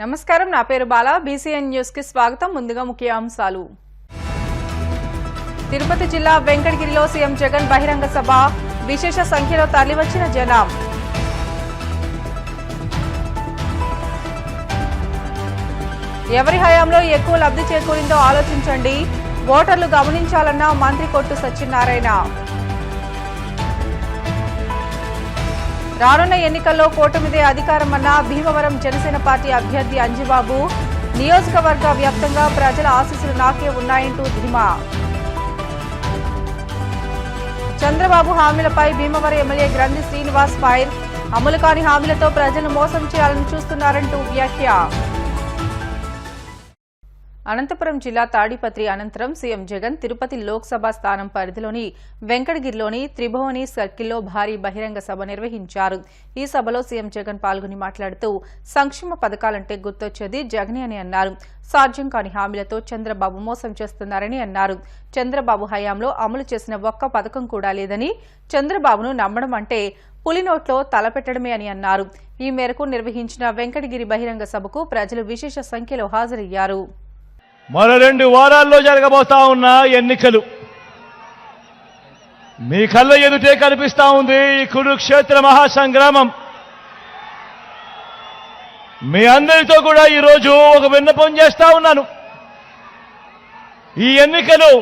నమస్కారం, నా పేరు బాల. బీసీఎన్ న్యూస్ కి స్వాగతం. ముందుగా ముఖ్యాంశాలు. తిరుపతి జిల్లా వెంకటగిరిలో సీఎం జగన్ బహిరంగ సభ. విశేష సంఖ్యలో తరలివచ్చిన జనం. ఎవరి హయాంలో ఎక్కువ లబ్ధి చేకూరిందో ఆలోచించండి, ఓటర్లు గమనించాలన్న మంత్రి కొట్టు సత్యనారాయణ. రానున్న ఎన్నికల్లో కూటమిదే అధికారమన్న భీమవరం జనసేన పార్టీ అభ్యర్థి అంజిబాబు. నియోజకవర్గ వ్యాప్తంగా ప్రజల ఆశీస్సులు నాకే ఉన్నాయంటూ ధీమా. చంద్రబాబు హామీలపై భీమవరం ఎమ్మెల్యే గ్రంథి శ్రీనివాస్ ఫైర్. అమలు కాని హామీలతో ప్రజలను మోసం చేయాలని చూస్తున్నారంటూ వ్యాఖ్య. అనంతపురం జిల్లా తాడిపత్రి అనంతరం సీఎం జగన్ తిరుపతి లోక్సభ స్థానం పరిధిలోని వెంకటగిరిలోని త్రిభువని సర్కిల్లో భారీ బహిరంగ సభ నిర్వహించారు. ఈ సభలో సీఎం జగన్ పాల్గొని మాట్లాడుతూ సంక్షేమ పథకాలంటే గుర్తొచ్చేది జగనే అని అన్నారు. సాధ్యం కాని హామీలతో చంద్రబాబు మోసం చేస్తున్నారని అన్నారు. చంద్రబాబు హయాంలో అమలు చేసిన ఒక్క పథకం కూడా లేదని, చంద్రబాబును నమ్మడం అంటే పులినోట్లో తలపెట్టడమే అని అన్నారు. ఈ మేరకు నిర్వహించిన వెంకటగిరి బహిరంగ సభకు ప్రజలు విశేష సంఖ్యలో హాజరయ్యారు. మరో 2 వారాల్లో జరగబోతా ఉన్న ఎన్నికలు మీ కళ్ళ ఎదుటే కనిపిస్తా ఉంది. ఈ కురుక్షేత్ర మహాసంగ్రామం. మీ అందరితో కూడా ఈరోజు ఒక విన్నపం చేస్తా ఉన్నాను. ఈ ఎన్నికలు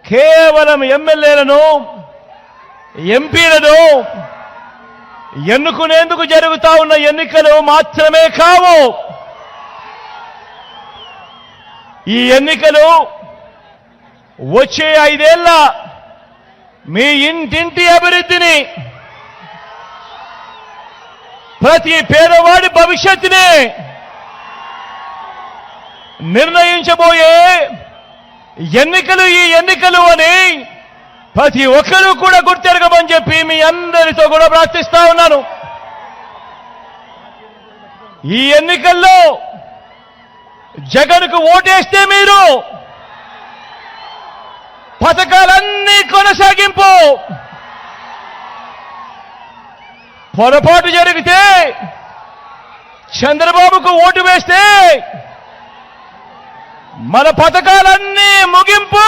కేవలం ఎమ్మెల్యేలను, ఎంపీలను ఎన్నుకునేందుకు జరుగుతా ఉన్న ఎన్నికలు మాత్రమే కావు. ఈ ఎన్నికలు వచ్చే 5 ఏళ్ల మీ ఇంటింటి అభివృద్ధిని, ప్రతి పేదవాడి భవిష్యత్తుని నిర్ణయించబోయే ఎన్నికలు ఈ ఎన్నికలు అని ప్రతి ఒక్కరూ కూడా గుర్తెరగమని చెప్పి మీ అందరితో కూడా ప్రార్థిస్తా ఉన్నాను. ఈ ఎన్నికల్లో జగన్కు ఓటేస్తే మీరు పథకాలన్నీ కొనసాగింపు, పొరపాటు జరిగితే చంద్రబాబుకు ఓటు వేస్తే మన పథకాలన్నీ ముగింపు,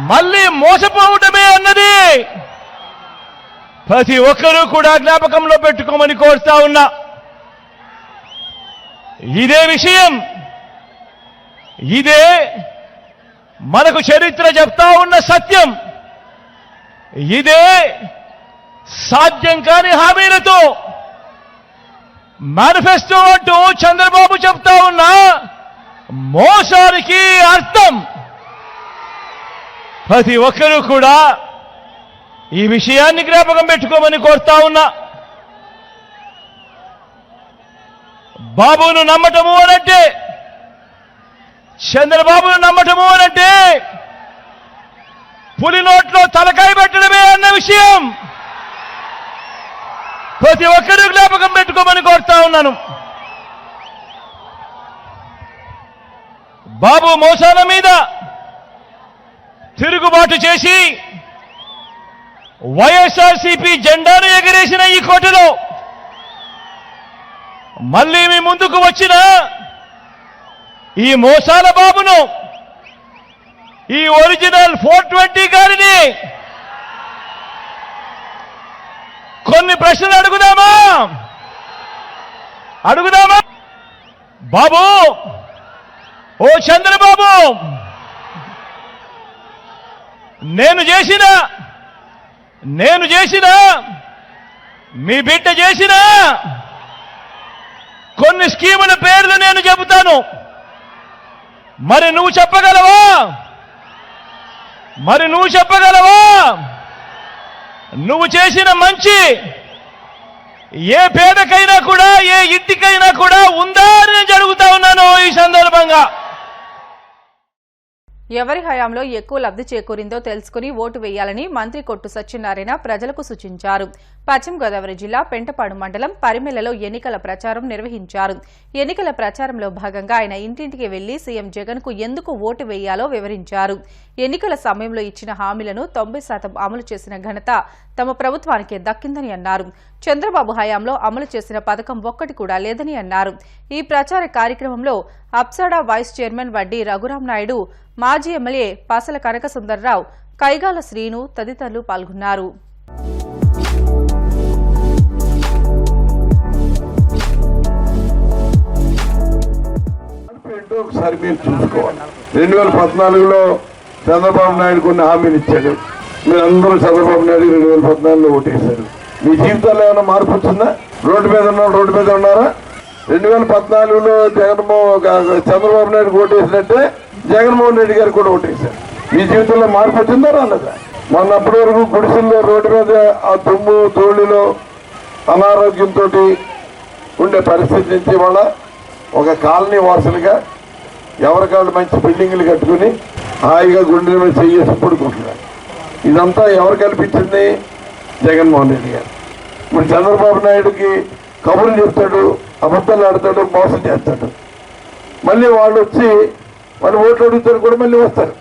మళ్ళీ మోసపోవటమే అన్నది ప్రతి ఒక్కరూ కూడా జ్ఞాపకంలో పెట్టుకోమని కోరుతా ఉన్నా. ఇదే విషయం, ఇదే మనకు చరిత్ర చెప్తా ఉన్న సత్యం. ఇదే సాధ్యం కాని హామీలతో మేనిఫెస్టో అంటూ చంద్రబాబు చెప్తా ఉన్న మోసానికి అర్థం. ప్రతి ఒక్కరూ కూడా ఈ విషయాన్ని జ్ఞాపకం పెట్టుకోమని కోరుతా ఉన్నా. బాబును నమ్మటము అనంటే, చంద్రబాబును నమ్మటము అనంటే పులి నోట్లో తలకాయ పెట్టడమే అన్న విషయం ప్రతి ఒక్కరూ జ్ఞాపకం పెట్టుకోమని కోరుతా ఉన్నాను. బాబు మోసాల మీద తిరుగుబాటు చేసి వైఎస్ఆర్సీపీ జెండాను ఎగరేసిన ఈ కోటలో మళ్ళీ మీ ముందుకు వచ్చిన ఈ మోసాల బాబును, ఈ ఒరిజినల్ 420 గారిని కొన్ని ప్రశ్నలు అడుగుదామా? బాబు, ఓ చంద్రబాబు, నేను చేసిన మీ బిడ్డ చేసిన కొన్ని స్కీముల పేర్లు నేను చెబుతాను, మరి నువ్వు చెప్పగలవా? నువ్వు చేసిన మంచి ఏ పేదకైనా కూడా, ఏ ఇంటికైనా కూడా ఉందా అని నేను అడుగుతా ఉన్నాను ఈ సందర్భంగా. ఎవరి హయాంలో ఎక్కువ లబ్ధి చేకూరిందో తెలుసుకుని ఓటు వేయాలని మంత్రి కొట్టు సత్యనారాయణ ప్రజలకు సూచించారు. పశ్చిమ గోదావరి జిల్లా పెంటపాడు మండలం పరిమెలలో ఎన్నికల ప్రచారం నిర్వహించారు. ఎన్నికల ప్రచారంలో భాగంగా ఆయన ఇంటింటికి వెళ్లి సీఎం జగన్ కు ఎందుకు ఓటు వేయాలో వివరించారు. ఎన్నికల సమయంలో ఇచ్చిన హామీలను 90% అమలు చేసిన ఘనత తమ ప్రభుత్వానికే దక్కిందని అన్నారు. చంద్రబాబు హయాంలో అమలు చేసిన పథకం ఒక్కటి కూడా లేదని అన్నారు. ఈ ప్రచార కార్యక్రమంలో అప్సడా వైస్ చైర్మన్ వడ్డీ రఘురాం నాయుడు, మాజీ ఎమ్మెల్యే పాసల కనకసుందర్రావు, కైగాల శ్రీను తదితరులు పాల్గొన్నారు. ఒకసారి మీరు చూసుకోవాలి. 2014లో చంద్రబాబు నాయుడు కొన్ని హామీలు ఇచ్చాడు. మీరందరూ చంద్రబాబు నాయుడు 2014లో ఓటేశారు. మీ జీవితాల్లో ఏమైనా మార్పు వచ్చిందా? రోడ్డు మీద ఉన్నారా? 2014లో చంద్రబాబు నాయుడు ఓటేసినట్టే జగన్మోహన్ రెడ్డి గారు కూడా ఓటేశారు. మీ జీవితంలో మార్పు వచ్చిందా రాలేదా? మొన్నప్పటి వరకు గుడిసెల్లో రోడ్డు మీద ఆ తుమ్ము తోళిలో అనారోగ్యంతో ఉండే పరిస్థితి నుంచి వాళ్ళ ఒక కాలనీ వాసులుగా ఎవరికాళ్ళు మంచి బిల్డింగ్లు కట్టుకుని హాయిగా గుండెల మీద చేసి పడుకుంటున్నారు. ఇదంతా ఎవరు కల్పించింది? జగన్మోహన్ రెడ్డి గారు. ఇప్పుడు చంద్రబాబు నాయుడుకి కబుర్లు చెప్తాడు, అబద్ధాలు ఆడతాడు, మోసం చేస్తాడు. మళ్ళీ వాళ్ళు వచ్చి వాళ్ళు ఓట్లు అడుగుతారు కూడా మళ్ళీ వస్తారు.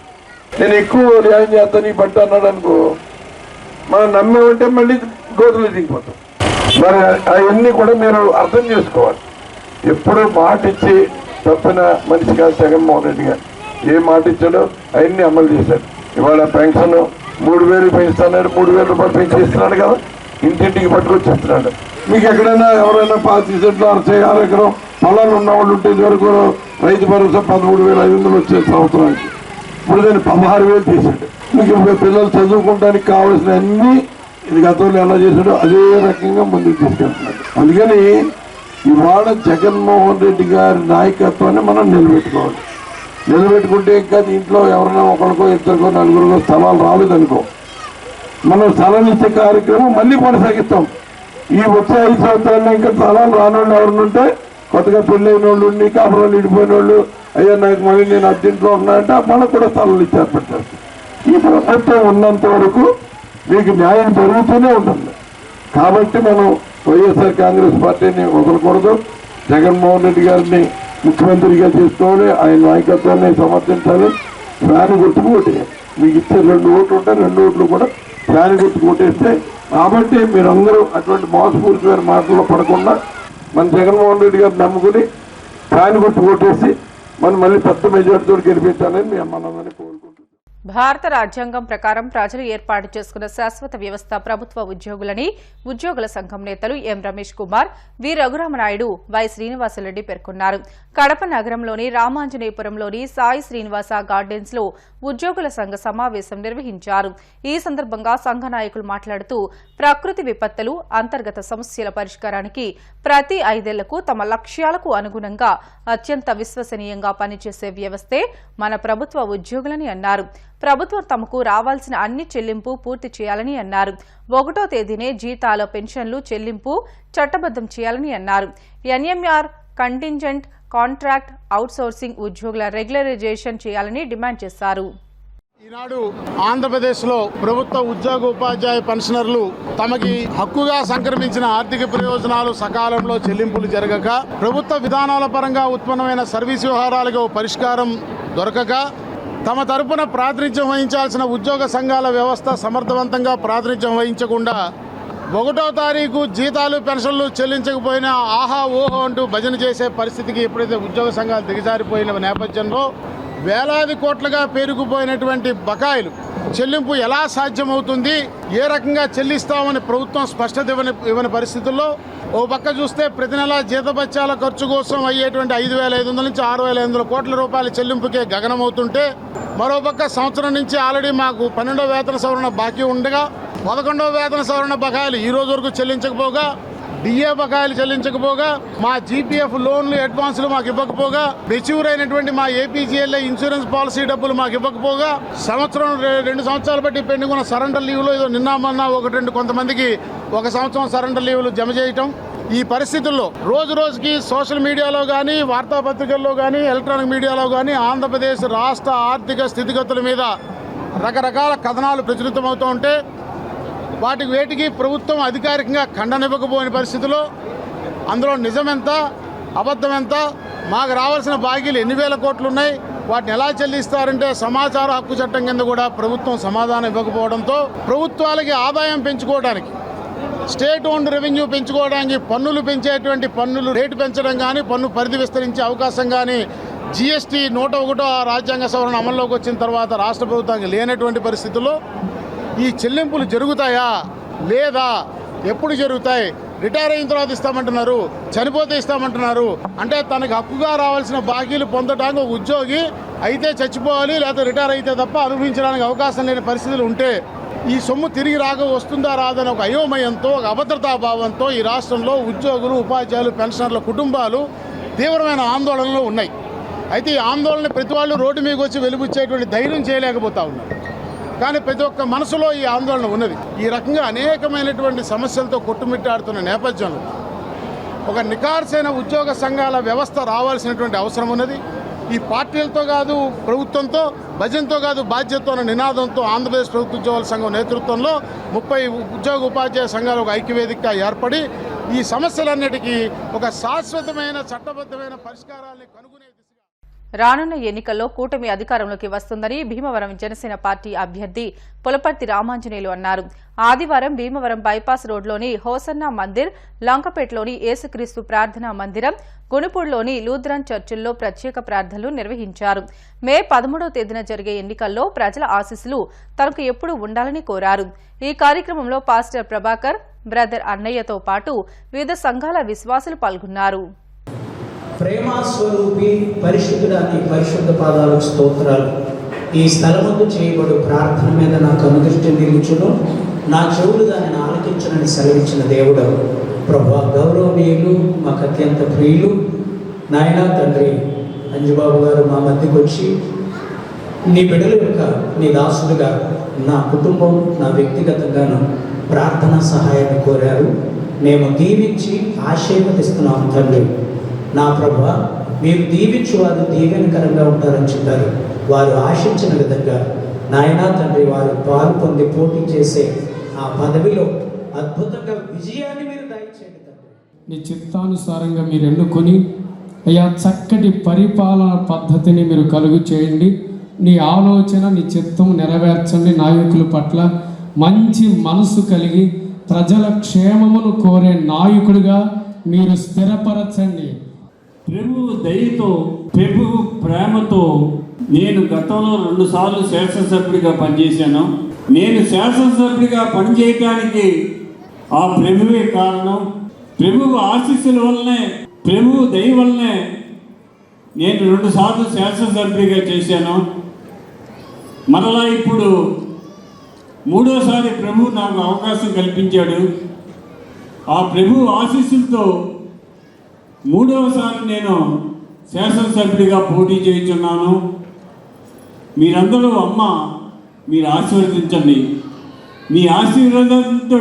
నేను ఎక్కువ న్యాయం చేస్తాను ఈ బట్ట అన్నాడు అనుకో, మనం నమ్మేమంటే మళ్ళీ గోతులు దిగిపోతాం. మరి అవన్నీ కూడా మీరు అర్థం చేసుకోవాలి. ఎప్పుడు మాట ఇచ్చి తప్పిన మనిషి కాదు జగన్మోహన్ రెడ్డి గారు. ఏ మాట ఇచ్చాడో అవన్నీ అమలు చేశాడు. ఇవాళ పెన్షన్ 3,000 పెంచుతున్నాడు, 3,000 రూపాయలు పెన్షన్ ఇస్తున్నాడు కదా, ఇంటింటికి పట్టుకొచ్చిస్తున్నాడు. మీకు ఎక్కడైనా ఎవరైనా 5 సెంట్లు 6 ఎకరం పొలాలు ఉన్నవాళ్ళు ఉంటే ఇదివరకు రైతు భరోసా 13,500 వచ్చే సంవత్సరానికి. ఇప్పుడు దాన్ని 16,000 చేశాడు. మీకు పిల్లలు చదువుకోవడానికి కావాల్సిన అన్ని ఇది గతంలో ఎలా చేశాడో అదే రకంగా ముందుకు తీసుకెళ్తున్నాడు. అందుకని ఇవాళ జగన్మోహన్ రెడ్డి గారి నాయకత్వాన్ని మనం నిలబెట్టుకోవాలి. నిలబెట్టుకుంటే ఇంకా దీంట్లో ఎవరైనా ఒకరికో ఇద్దరికో నలుగురికో స్థలాలు రాలేదనుకో, మనం స్థలాలు ఇచ్చే కార్యక్రమం మళ్ళీ కొనసాగిస్తాం. ఈ వచ్చే 5 సంవత్సరాల్లో ఇంకా స్థలాలు రానోళ్ళు ఎవరిని ఉంటే కొత్తగా పెళ్ళైన వాళ్ళు ఉండి కాపురాలు ఇడిపోయిన వాళ్ళు, అయ్యా నాకు మళ్ళీ నేను అర్జెంట్లో ఉన్నాయంటే మనకు కూడా స్థలాలు ఇచ్చారు పెట్టారు. ఈ ప్రభుత్వం ఉన్నంత వరకు మీకు న్యాయం జరుగుతూనే ఉంటుంది. కాబట్టి మనం వైఎస్ఆర్ కాంగ్రెస్ పార్టీని వదలకూడదు. జగన్మోహన్ రెడ్డి గారిని ముఖ్యమంత్రిగా చేసుకోవాలి. ఆయన నాయకత్వాన్ని సమర్థించాలి. ఫ్యాన్ గుర్తుకు ఓటేయాలి. మీకు ఇచ్చే 2 ఓట్లు ఉంటే 2 ఓట్లు కూడా ఫ్యాన్ గుర్తుకు ఓటేస్తే. కాబట్టి మీరందరూ అటువంటి మోసపూరితమైన మాటల్లో పడకుండా మన జగన్మోహన్ రెడ్డి గారిని నమ్ముకుని ఫ్యాన్ గుర్తుకు ఓటేసి మనం మళ్ళీ పెద్ద మెజార్టీతో గెలిపించాలని మీ అమ్మనందరినీ కోరుకుంటున్నాను. భారత రాజ్యాంగం ప్రకారం ప్రజలు ఏర్పాటు చేసుకున్న శాశ్వత వ్యవస్థ ప్రభుత్వ ఉద్యోగులని ఉద్యోగుల సంఘం నేతలు ఎం రమేష్ కుమార్, వి రఘురామనాయుడు, వై శ్రీనివాసరెడ్డి పేర్కొన్నారు. కడప నగరంలోని రామాంజనేయపురంలోని సాయి శ్రీనివాస గార్డెన్స్ లో ఉద్యోగుల సంఘ సమావేశం నిర్వహించారు. ఈ సందర్భంగా సంఘ నాయకులు మాట్లాడుతూ ప్రకృతి విపత్తులు, అంతర్గత సమస్యల పరిష్కారానికి ప్రతి 5 ఏళ్లకు తమ లక్ష్యాలకు అనుగుణంగా అత్యంత విశ్వసనీయంగా పనిచేసే వ్యవస్థే మన ప్రభుత్వ ఉద్యోగులని అన్నారు. ప్రభుత్వం తమకు రావాల్సిన అన్ని చెల్లింపు పూర్తి చేయాలని అన్నారు. 1వ తేదీనే జీతాల, పెన్షన్లు చెల్లింపు చట్టబద్దం చేయాలని అన్నారు. ఎన్ఎంఆర్, కంటింజెంట్, కాంట్రాక్ట్, అవుట్సోర్సింగ్ ఉద్యోగుల రెగ్యులరైజేషన్ చేయాలని డిమాండ్ చేశారు. ఈనాడు ఆంధ్రప్రదేశ్లో ప్రభుత్వ ఉద్యోగ ఉపాధ్యాయ పెన్షనర్లు తమకి హక్కుగా సంక్రమించిన ఆర్థిక ప్రయోజనాలు సకాలంలో చెల్లింపులు జరగక, ప్రభుత్వ విధానాల పరంగా ఉత్పన్నమైన సర్వీస్ వ్యవహారాలకు పరిష్కారం దొరకక, తమ తరపున ప్రాతినిధ్యం వహించాల్సిన ఉద్యోగ సంఘాల వ్యవస్థ సమర్థవంతంగా ప్రాతినిధ్యం వహించకుండా 1వ తారీఖు జీతాలు పెన్షన్లు చెల్లించకపోయినా ఆహా ఓహో అంటూ భజన చేసే పరిస్థితికి ఎప్పుడైతే ఉద్యోగ సంఘాలు దిగజారిపోయిన నేపథ్యంలో వేలాది కోట్లుగా పేరుకుపోయినటువంటి బకాయిలు చెల్లింపు ఎలా సాధ్యమవుతుంది, ఏ రకంగా చెల్లిస్తామని ప్రభుత్వం స్పష్టత ఇవ్వని పరిస్థితుల్లో ఓ పక్క చూస్తే ప్రతి నెల జీతభత్యాల ఖర్చు కోసం అయ్యేటువంటి 5,500 నుంచి 6,500 కోట్ల రూపాయల చెల్లింపుకే గగనమవుతుంటే, మరోపక్క సంవత్సరం నుంచి ఆల్రెడీ మాకు 12వ వేతన సవరణ బాకీ ఉండగా 11వ వేతన సవరణ బకాయిలు ఈ రోజు వరకు చెల్లించకపోగా, డిఏ బకాయిలు చెల్లించకపోగా, మా జీపీఎఫ్ లోన్లు అడ్వాన్సులు మాకు ఇవ్వకపోగా, మెచ్యూర్ అయినటువంటి మా ఏపీజీఎల్ఐ ఇన్సూరెన్స్ పాలసీ డబ్బులు మాకు ఇవ్వకపోగా, 2 సంవత్సరాలు బట్టి పెండింగ్ ఉన్న సరెండర్ లీవ్లు ఏదో నిన్న మొన్న 1-2 కొంతమందికి 1 సంవత్సరం సరెండర్ లీవ్లు జమ చేయటం, ఈ పరిస్థితుల్లో రోజు రోజుకి సోషల్ మీడియాలో కానీ వార్తాపత్రికల్లో కానీ ఎలక్ట్రానిక్ మీడియాలో కానీ ఆంధ్రప్రదేశ్ రాష్ట్ర ఆర్థిక స్థితిగతుల మీద రకరకాల కథనాలు ప్రచురితమవుతూ ఉంటే వేటికి ప్రభుత్వం అధికారికంగా ఖండనివ్వకపోయిన పరిస్థితిలో అందులో నిజమెంత అబద్ధం ఎంత, మాకు రావాల్సిన బాకీలు ఎన్ని వేల కోట్లు ఉన్నాయి, వాటిని ఎలా చెల్లిస్తారంటే సమాచార హక్కు చట్టం కింద కూడా ప్రభుత్వం సమాధానం ఇవ్వకపోవడంతో ప్రభుత్వాలకి ఆదాయం పెంచుకోవడానికి, స్టేట్ ఓన్డ్ రెవెన్యూ పెంచుకోవడానికి పన్నులు పెంచేటువంటి పన్నులు రేటు పెంచడం కానీ పన్ను పరిధి విస్తరించే అవకాశం కానీ జీఎస్టీ 101వ రాజ్యాంగ సవరణ అమల్లోకి వచ్చిన తర్వాత రాష్ట్ర ప్రభుత్వానికి లేనటువంటి పరిస్థితుల్లో ఈ చెల్లింపులు జరుగుతాయా లేదా, ఎప్పుడు జరుగుతాయి, రిటైర్ అయిన తర్వాత ఇస్తామంటున్నారు, చనిపోతే ఇస్తామంటున్నారు. అంటే తనకు హక్కుగా రావాల్సిన బాకీలు పొందడానికి ఒక ఉద్యోగి అయితే చచ్చిపోవాలి లేకపోతే రిటైర్ అయితే తప్ప అనుభవించడానికి అవకాశం లేని పరిస్థితులు ఉంటే ఈ సొమ్ము తిరిగి వస్తుందా రాదని ఒక అయోమయంతో, ఒక అభద్రతాభావంతో ఈ రాష్ట్రంలో ఉద్యోగులు, ఉపాధ్యాయులు, పెన్షనర్ల కుటుంబాలు తీవ్రమైన ఆందోళనలో ఉన్నాయి. అయితే ఈ ఆందోళన ప్రతి వాళ్ళు రోడ్డు మీదకి వచ్చి వెలుగుచ్చేటువంటి ధైర్యం చేయలేకపోతా ఉన్నారు. కానీ ప్రతి ఒక్క మనసులో ఈ ఆందోళన ఉన్నది. ఈ రకంగా అనేకమైనటువంటి సమస్యలతో కొట్టుమిట్టాడుతున్న నేపథ్యంలో ఒక నిఖార్సైన ఉద్యోగ సంఘాల వ్యవస్థ రావాల్సినటువంటి అవసరం ఉన్నది. ఈ పార్టీలతో కాదు, ప్రభుత్వంతో, భజనతో కాదు, బాధ్యతతో అనే నినాదంతో ఆంధ్రప్రదేశ్ ప్రభుత్వ ఉద్యోగుల సంఘం నేతృత్వంలో 30 ఉద్యోగ ఉపాధ్యాయ సంఘాలు ఒక ఐక్యవేదికగా ఏర్పడి ఈ సమస్యలన్నిటికీ ఒక శాశ్వతమైన చట్టబద్ధమైన పరిష్కారాన్ని కనుగొనే దిశగా రానున్న ఎన్నికల్లో కూటమి అధికారంలోకి వస్తుందని భీమవరం జనసేన పార్టీ అభ్యర్థి పులపర్తి రామాంజనేయులు అన్నారు. ఆదివారం భీమవరం బైపాస్ రోడ్లోని హోసన్నా మందిర్, లంకపేటలోని యేసుక్రీస్తు ప్రార్థనా మందిరం, గుణుపూడిలోని లూథరన్ చర్చిల్లో ప్రత్యేక ప్రార్థనలు నిర్వహించారు. మే 13వ తేదీన జరిగే ఎన్నికల్లో ప్రజల ఆశీస్సులు తనకు ఎప్పుడూ ఉండాలని కోరారు. ఈ కార్యక్రమంలో పాస్టర్ ప్రభాకర్, బ్రదర్ అన్నయ్యతో పాటు వివిధ సంఘాల విశ్వాసులు పాల్గొన్నారు. ప్రేమాస్వరూపి పరిశుద్ధుడాని పరిశుద్ధ పాదాలకు స్తోత్రాలు. ఈ స్థలమందు చేయబడు ప్రార్థన మీద నా కనుదృష్టి నిలుచును, నా చెవులు దానిని ఆలకించునని సెలవిచ్చిన దేవుడు ప్రభువా, గౌరవనీయులు, మాకు అత్యంత ప్రియులు నాయనా తండ్రి అంజుబాబు గారు మా మధ్యకు వచ్చి నీ బిడ్డల యొక్క నీ దాసుడుగా నా కుటుంబం, నా వ్యక్తిగతంగాను ప్రార్థనా సహాయాన్ని కోరారు. మేము దీవించి ఆశీర్వదిస్తున్నాం తండ్రి. నా ప్రభువా, మీరు దీవించు వారు దీవెనకరంగా ఉంటారని చెప్పారు. వారు ఆశించిన విధంగా నాయనా తండ్రి వారు పాలు పొంది పోటీ చేసే ఆ పదవిలో అద్భుతంగా విజయాన్ని మీరు దయచేయండి తండ్రి. నీ చిత్తానుసారంగా మీరు ఎన్నుకొని అయ్యా చక్కటి పరిపాలన పద్ధతిని మీరు కలుగు చేయండి. నీ ఆలోచన, నీ చిత్తం నెరవేర్చండి. నాయకుల పట్ల మంచి మనసు కలిగి ప్రజల క్షేమమును కోరే నాయకుడిగా మీరు స్థిరపరచండి. ప్రభువు దయతో, ప్రభువు ప్రేమతో నేను గతంలో 2 సార్లు శాసనసభ్యుడిగా పనిచేశాను. నేను శాసనసభ్యుడిగా పనిచేయడానికి ఆ ప్రభువే కారణం. ప్రభువు ఆశీస్సుల వల్లనే, ప్రభువు దయ వల్లనే నేను 2 సార్లు శాసనసభ్యుడిగా చేశాను. మరలా ఇప్పుడు 3వసారి ప్రభువు నాకు అవకాశం కల్పించాడు. ఆ ప్రభువు ఆశీస్సులతో 3వసారి నేను శాసనసభ్యుడిగా పోటీ చేయుచున్నాను. మీరందరూ అమ్మ మీరు ఆశీర్వదించండి. మీ ఆశీర్వాదంతో,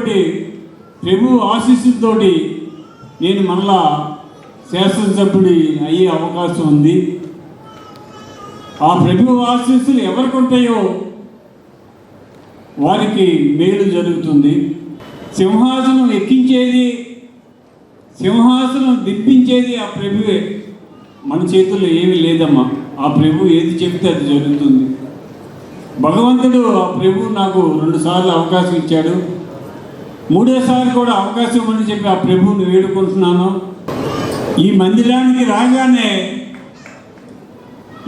ప్రభు ఆశీస్సులతో నేను మరలా శాసనసభ్యుడి అయ్యే అవకాశం ఉంది. ఆ ప్రభు ఆశీస్సులు ఎవరికి ఉంటాయో వారికి మేలు జరుగుతుంది. సింహాసనం ఎక్కించేది, సింహాసనం దిప్పించేది ఆ ప్రభువే. మన చేతుల్లో ఏమీ లేదమ్మా. ఆ ప్రభు ఏది చెబితే అది జరుగుతుంది. భగవంతుడు ఆ ప్రభు నాకు 2 సార్లు అవకాశం ఇచ్చాడు. 3వసారి కూడా అవకాశం ఇవ్వమని చెప్పి ఆ ప్రభువుని వేడుకుంటున్నాను. ఈ మందిరానికి రాగానే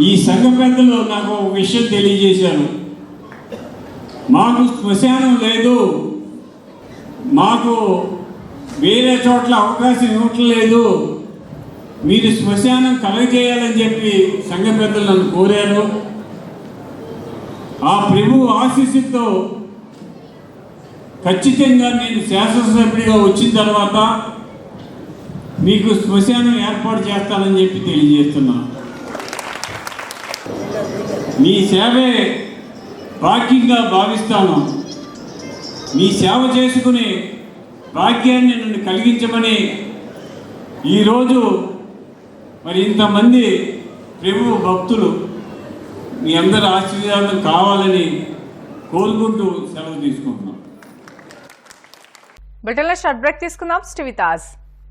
ఈ సంఘ పెద్దలు నాకు ఒక విషయం తెలియజేశారు. మాకు శ్మశానం లేదు, మాకు వేరే చోట్ల అవకాశం ఇవ్వట్లేదు, మీరు శ్మశానం కలగజేయాలని చెప్పి సంఘ పెద్దలు నన్ను కోరారు. ఆ ప్రభు ఆశీస్సుతో ఖచ్చితంగా నేను శాసనసభ్యుడిగా వచ్చిన తర్వాత మీకు శ్మశానం ఏర్పాటు చేస్తానని చెప్పి తెలియజేస్తున్నాను. మీ సేవే భాగ్యంగా భావిస్తాను. మీ సేవ చేసుకునే భాగ్యాన్ని నన్ను కలిగించమని ఈరోజు మరి ఇంతమంది ప్రభు భక్తులు మీ అందరి ఆశీర్వాదం కావాలని కోరుకుంటూ సెలవు తీసుకుంటున్నాం. బ్రిటన్లో షార్ట్ బ్రేక్ తీసుకుందాం. Stay with us.